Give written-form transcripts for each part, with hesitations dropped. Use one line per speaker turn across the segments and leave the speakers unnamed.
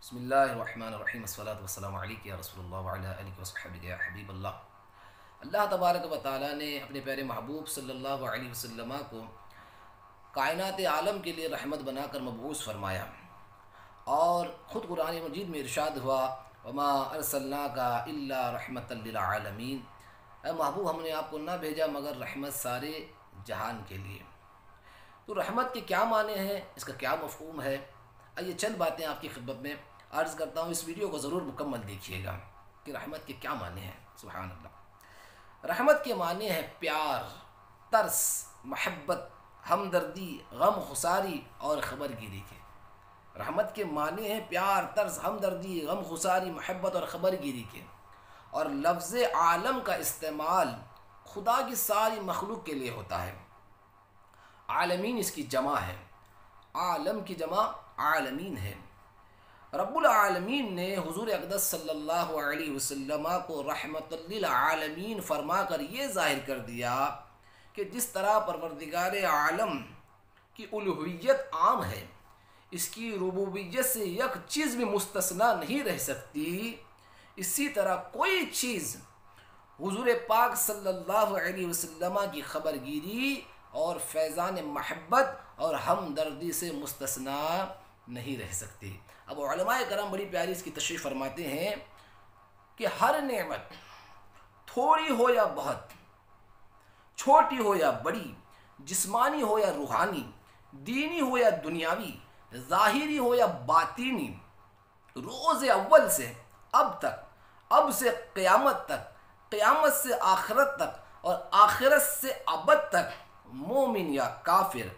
بسم اللہ الرحمن الرحیم والصلاۃ والسلام علیک یا رسول اللہ وعلی آلہ وصحبہ یا حبیب اللہ۔ اللہ تبارک و تعالیٰ نے اپنے پیارے محبوب صلی اللہ علیہ وسلم کو کائنات عالم کے لیے رحمت بنا کر مبعوث فرمایا، اور خود قرآن مجید میں ارشاد ہوا وما ارسلناک الا رحمۃ للعالمین، اے محبوب ہم نے آپ کو نہ بھیجا مگر رحمت سارے جہان کے لیے۔ تو رحمت کے کیا معنی ہیں، اس کا کیا مفہوم ہے، آئیے چند باتیں آپ کی خدمت میں عرض کرتا ہوں۔ اس ویڈیو کو ضرور مکمل دیکھیے گا کہ رحمت کے کیا معنی ہیں۔ سبحان اللہ، رحمت کے معنی ہے پیار، ترس، محبت، ہمدردی، غم خساری اور خبر گیری کے۔ رحمت کے معنی ہیں پیار، ترس، ہمدردی، غم خساری، محبت اور خبر گیری کے۔ اور لفظ عالم کا استعمال خدا کی ساری مخلوق کے لیے ہوتا ہے۔ عالمین اس کی جمع ہے، عالم کی جمع عالمین ہے۔ رب العالمین نے حضور اقدس صلی اللہ علیہ وسلم کو رحمت للعالمین فرما کر یہ ظاہر کر دیا کہ جس طرح پروردگار عالم کی الوہیت عام ہے، اس کی ربوبیت سے یک چیز بھی مستثنیٰ نہیں رہ سکتی، اسی طرح کوئی چیز حضور پاک صلی اللہ علیہ وسلم کی خبر گیری اور فیضان محبت اور ہمدردی سے مستثنیٰ نہیں رہ سکتی۔ اب علماء کرام بڑی پیاری اس کی تشریح فرماتے ہیں کہ ہر نعمت تھوڑی ہو یا بہت، چھوٹی ہو یا بڑی، جسمانی ہو یا روحانی، دینی ہو یا دنیاوی، ظاہری ہو یا باطینی، روز اول سے اب تک، اب سے قیامت تک، قیامت سے آخرت تک اور آخرت سے ابد تک، مومن یا کافر،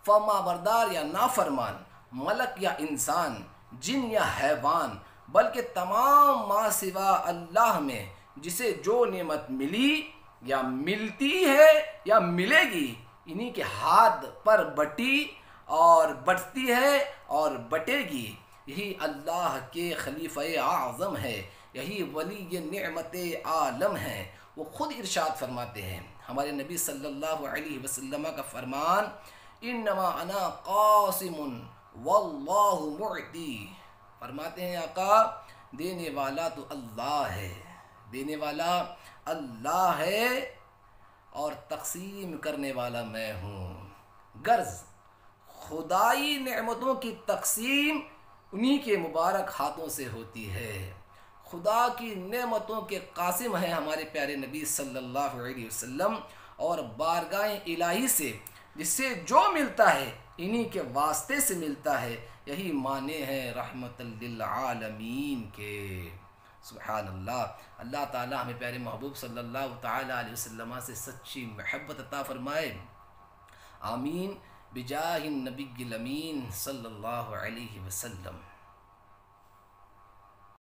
فرما بردار یا نافرمان، ملک یا انسان، جن یا حیوان، بلکہ تمام ما سوا اللہ میں جسے جو نعمت ملی یا ملتی ہے یا ملے گی، انہی کے ہاتھ پر بٹی اور بٹتی ہے اور بٹے گی۔ یہی اللہ کے خلیفہ اعظم ہے، یہی ولی نعمت عالم ہے۔ وہ خود ارشاد فرماتے ہیں، ہمارے نبی صلی اللہ علیہ وسلم کا فرمان انما انا قاسم واللہ معطی، فرماتے ہیں آقا دینے والا تو اللہ ہے، دینے والا اللہ ہے اور تقسیم کرنے والا میں ہوں۔ غرض خدائی نعمتوں کی تقسیم انہی کے مبارک ہاتھوں سے ہوتی ہے۔ خدا کی نعمتوں کے قاسم ہیں ہمارے پیارے نبی صلی اللہ علیہ وسلم، اور بارگاہ الہی سے جس سے جو ملتا ہے انہی کے واسطے سے ملتا ہے۔ یہی معنی ہے رحمت للعالمین کے۔ سبحان اللہ، اللہ تعالیٰ ہمیں پیارے محبوب صلی اللہ تعالیٰ علیہ وسلم سے سچی محبت عطا فرمائے، آمین، بجاہ النبی الامین صلی اللہ علیہ وسلم۔